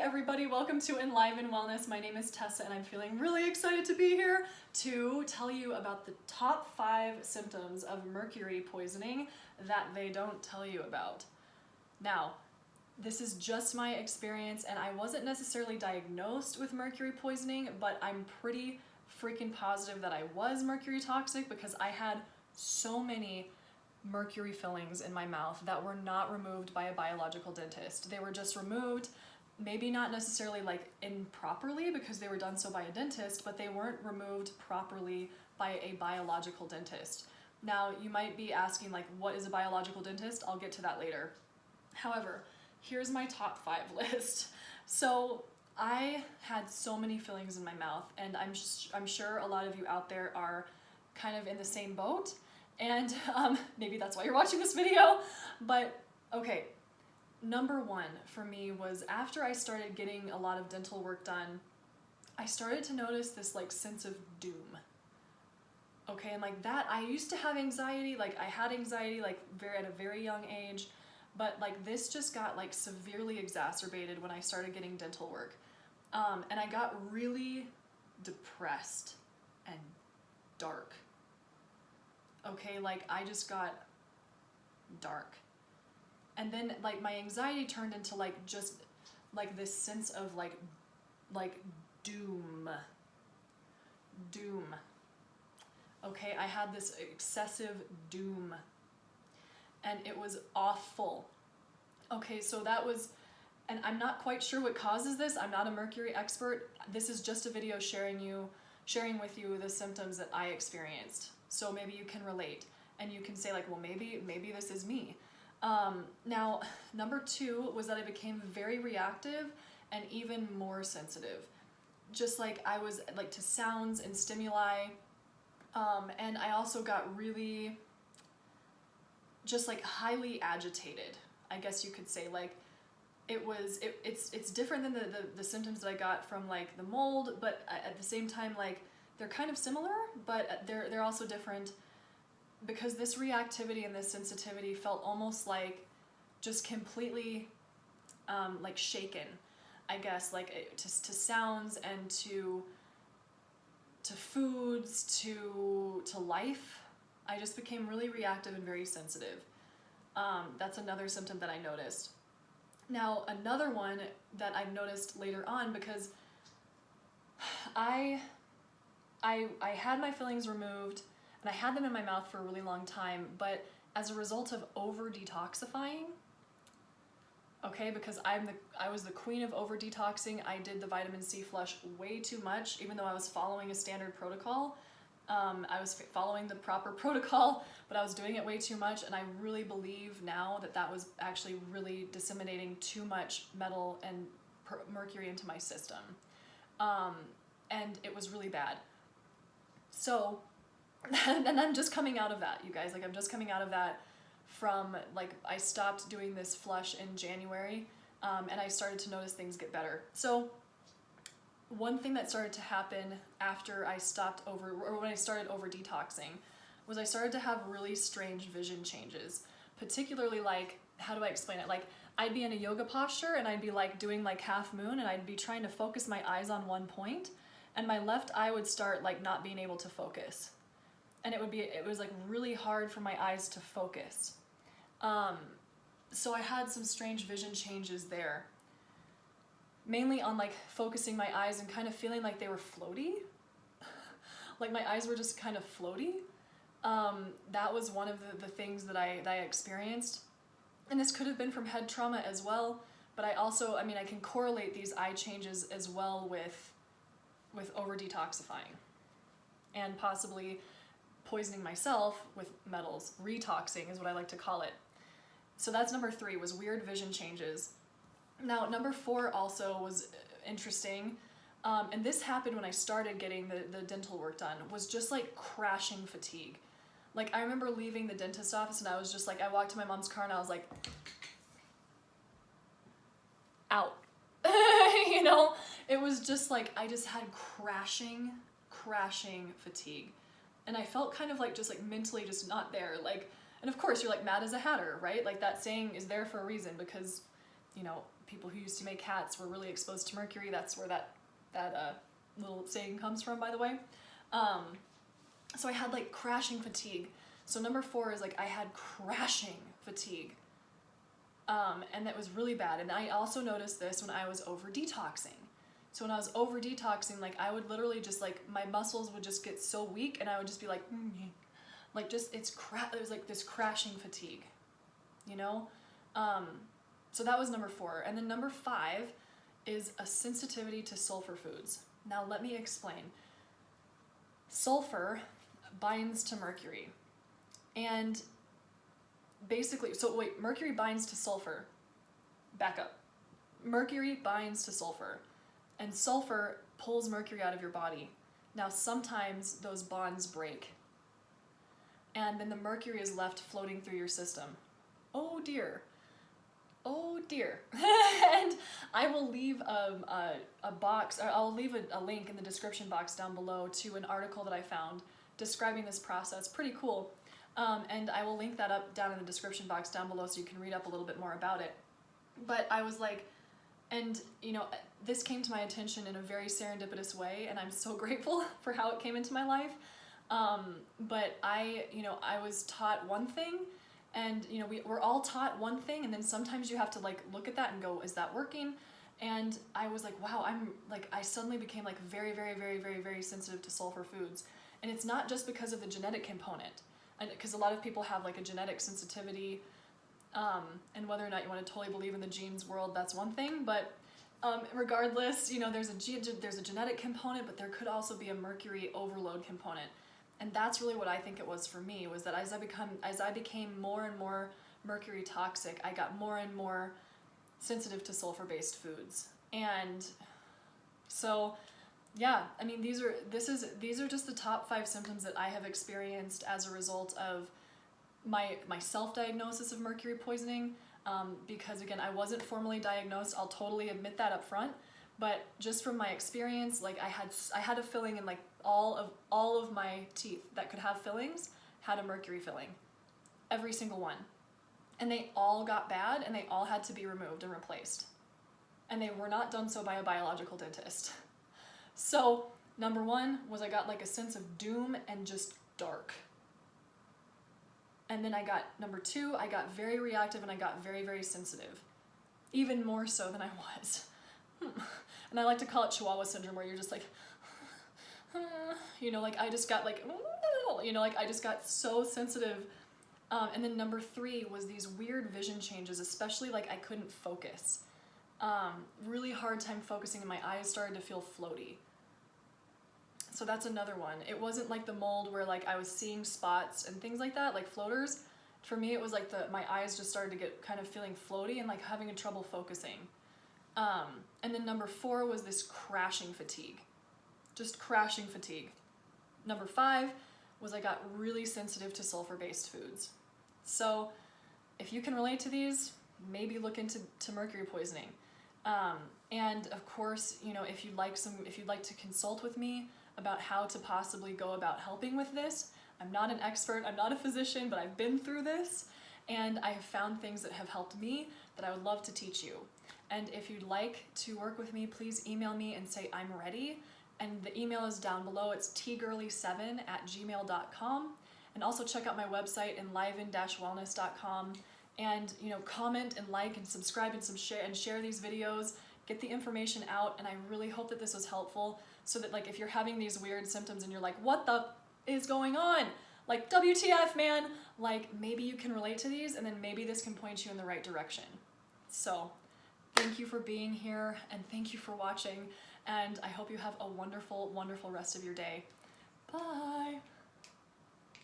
everybody, welcome to Enliven Wellness. My name is Tessa and I'm feeling really excited to be here to tell you about the top 5 symptoms of mercury poisoning that they don't tell you about. Now, this is just my experience and I wasn't necessarily diagnosed with mercury poisoning, but I'm pretty freaking positive that I was mercury toxic because I had so many mercury fillings in my mouth that were not removed by a biological dentist. They were just removed, maybe not necessarily like improperly because they were done so by a dentist, but they weren't removed properly by a biological dentist. Now, you might be asking like, what is a biological dentist? I'll get to that later. However, here's my top 5 list. So I had so many fillings in my mouth, and I'm sure a lot of you out there are kind of in the same boat. And maybe that's why you're watching this video, but okay. Number 1 for me was after I started getting a lot of dental work done, I started to notice this like sense of doom. Okay, and like that, I used to have anxiety, like I had anxiety like at a very young age, but like this just got like severely exacerbated when I started getting dental work. And I got really depressed and dark. Okay, like I just got dark. And then like my anxiety turned into like just like this sense of like doom. Okay, I had this excessive doom and it was awful. Okay, so that was, and I'm not quite sure what causes this. I'm not a mercury expert. This is just a video sharing with you the symptoms that I experienced. So maybe you can relate and you can say like, well, maybe this is me. Now, number 2 was that I became very reactive and even more sensitive. Just like I was like to sounds and stimuli. And I also got really just like highly agitated, I guess you could say. Like it's different than the symptoms that I got from like the mold, but at the same time, like they're kind of similar, but they're also different because this reactivity and this sensitivity felt almost like just completely like shaken, I guess, like to sounds and to foods, to life. I just became really reactive and very sensitive. That's another symptom that I noticed. Now, another one that I've noticed later on, because I had my fillings removed and I had them in my mouth for a really long time, but as a result of over detoxifying, okay, because I was the queen of over detoxing. I did the vitamin C flush way too much, even though I was following a standard protocol. I was following the proper protocol, but I was doing it way too much, and I really believe now that was actually really disseminating too much metal and mercury into my system. And it was really bad. So, and I'm just coming out of that, you guys. Like, I'm just coming out of that from, like, I stopped doing this flush in January, and I started to notice things get better. So, one thing that started to happen after I when I started over detoxing was I started to have really strange vision changes. Particularly, like, how do I explain it? Like, I'd be in a yoga posture and I'd be like doing like half moon and I'd be trying to focus my eyes on one point, and my left eye would start like not being able to focus. And it was like really hard for my eyes to focus. So I had some strange vision changes there. Mainly on like focusing my eyes and kind of feeling like they were floaty. Like my eyes were just kind of floaty. That was one of the things that I experienced. And this could have been from head trauma as well, but I also, I can correlate these eye changes as well with over detoxifying and possibly poisoning myself with metals. Retoxing is what I like to call it. So that's number 3, was weird vision changes. Now, number 4 also was interesting, and this happened when I started getting the dental work done, was just like crashing fatigue. Like, I remember leaving the dentist office and I was just like, I walked to my mom's car and I was like, out. You know, it was just like, I just had crashing fatigue. And I felt kind of like just like mentally just not there. Like, and of course you're like mad as a hatter, right? Like that saying is there for a reason because, you know, people who used to make hats were really exposed to mercury. That's where that little saying comes from, by the way. So I had like crashing fatigue. So number 4 is like I had crashing fatigue. And that was really bad. And I also noticed this when I was over detoxing. So when I was over detoxing, like I would literally just like, my muscles would just get so weak and I would just be like just, it was like this crashing fatigue, you know? So that was number 4. And then number 5 is a sensitivity to sulfur foods. Now let me explain. Sulfur binds to mercury. And basically, so wait, mercury binds to sulfur. Back up. Mercury binds to sulfur. And sulfur pulls mercury out of your body. Now sometimes those bonds break. And then the mercury is left floating through your system. Oh dear. Oh dear. And I will leave a box, or I'll leave a link in the description box down below to an article that I found describing this process. Pretty cool. And I will link that up down in the description box down below so you can read up a little bit more about it. But I was like, and you know, this came to my attention in a very serendipitous way, and I'm so grateful for how it came into my life. But I was taught one thing, and you know, we're all taught one thing, and then sometimes you have to like look at that and go, is that working? And I was like, wow, I suddenly became like very, very, very, very, very sensitive to sulfur foods. And it's not just because of the genetic component, and because a lot of people have like a genetic sensitivity, and whether or not you want to totally believe in the genes world, that's one thing. But regardless, you know, there's a genetic component, but there could also be a mercury overload component. And that's really what I think it was for me, was that as I became more and more mercury toxic, I got more and more sensitive to sulfur-based foods. And so, yeah, I mean, these are just the top 5 symptoms that I have experienced as a result of my self-diagnosis of mercury poisoning. Because again, I wasn't formally diagnosed. I'll totally admit that up front. But just from my experience, like I had a filling in like all of my teeth that could have fillings had a mercury filling, every single one, and they all got bad and they all had to be removed and replaced, and they were not done so by a biological dentist. So number 1 was I got like a sense of doom and just dark. And then number 2, I got very reactive and I got very, very sensitive, even more so than I was. And I like to call it Chihuahua syndrome, where you're just like, you know, like I just got like, you know, like I just got so sensitive. And then number 3 was these weird vision changes, especially like I couldn't focus. Really hard time focusing, and my eyes started to feel floaty. So that's another one. It wasn't like the mold where like I was seeing spots and things like that, like floaters. For me, it was like my eyes just started to get kind of feeling floaty and like having trouble focusing. And then number 4 was this crashing fatigue, just crashing fatigue. Number 5 was I got really sensitive to sulfur-based foods. So if you can relate to these, maybe look into mercury poisoning. And of course, you know, if you'd like to consult with me about how to possibly go about helping with this, I'm not an expert, I'm not a physician, but I've been through this, and I have found things that have helped me that I would love to teach you. And if you'd like to work with me, please email me and say I'm ready. And the email is down below. It's tgirly7@gmail.com. And also check out my website, enliven-wellness.com. And you know, comment and like and subscribe and share these videos. Get the information out. And I really hope that this was helpful, so that like if you're having these weird symptoms and you're like, what the is going on? Like, WTF, man? Like, maybe you can relate to these, and then maybe this can point you in the right direction. So thank you for being here, and thank you for watching, and I hope you have a wonderful, wonderful rest of your day. Bye!